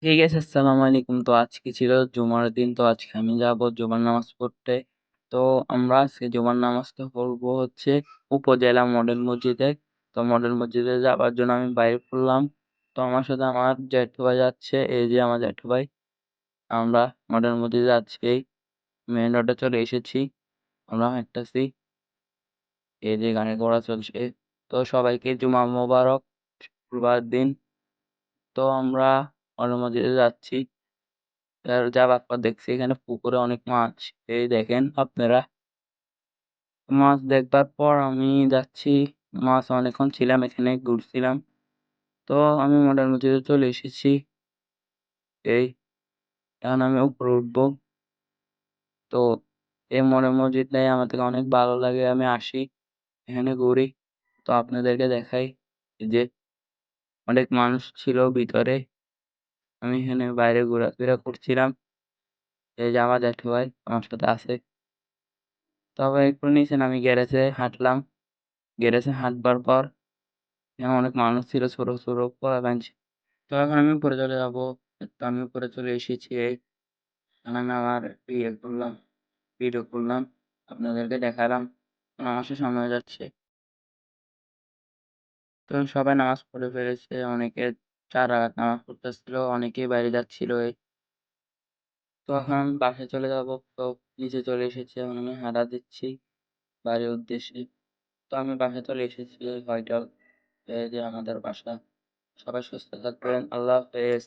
ঠিক আছে, আসসালামু আলাইকুম। তো আজকে ছিল জুমার দিন। তো আজকে আমি যাব জুমার নামাজ পড়তে। তো আমরা আজকে জুমার নামাজটা পড়বো হচ্ছে উপজেলা মডেল মসজিদে। তো মডেল মসজিদে যাবার জন্য আমি বাইরে পড়লাম। তো আমার সাথে আমার জেঠু ভাই যাচ্ছে। এই যে আমার জেঠু ভাই। আমরা মডেল মসজিদে আজকে মেইন রোডে চলে এসেছি। আমরা হাঁটতেছি। এই যে গানের ঘোড়া চলছে। তো সবাইকে জুমা মোবারক, শুক্রবার দিন। তো আমরা মডেল মসজিদে যাচ্ছি। যাওয়ার পর দেখছি এখানে পুকুরে অনেক মাছ। এই দেখেন আপনারা। মাছ দেখবার পর আমি যাচ্ছি। মাছ অনেকক্ষণ ছিলাম এখানে, ঘুরছিলাম। তো আমি মডেল মসজিদে চলে এসেছি। এই এখন আমি উপরে উঠবো। তো এই মডেল মসজিদটাই আমার থেকে অনেক ভালো লাগে। আমি আসি, এখানে ঘুরি। তো আপনাদেরকে দেখাই এই যে অনেক মানুষ ছিল ভিতরে। আমি এখানে বাইরে ঘোরাফেরা করছিলাম। এই যে আমার জেঠু ভাই আমার সাথে আছে। তবে একটু নিচে আমি গ্যারেজে হাঁটলাম। গ্যারেজে হাঁটবার পর এখানে অনেক মানুষ ছিল, ছোট ছোট পোলাপান ছিল। তো এখন আমি উপরে চলে যাবো। তো আমি উপরে চলে এসেছি। এখন আমি আমার করলাম, ভিডিও করলাম, আপনাদেরকে দেখালাম। নামাজের সময় হয়ে যাচ্ছে। তো সবাই নামাজ পড়ে ফেলেছে। অনেকে ৪ রাকাত নামাজ পড়তেছিল, অনেকেই বাইরে যাচ্ছিল। তো এখন আমি বাসায় চলে যাবো। তো নিচে চলে এসেছি। এখন আমি হাঁটা দিচ্ছি বাড়ির উদ্দেশ্যে। তো আমি বাসায় চলে এসেছি হয়তো। এই যে আমাদের বাসা। সবাই সুস্থ থাকবেন। আল্লাহ হাফেজ।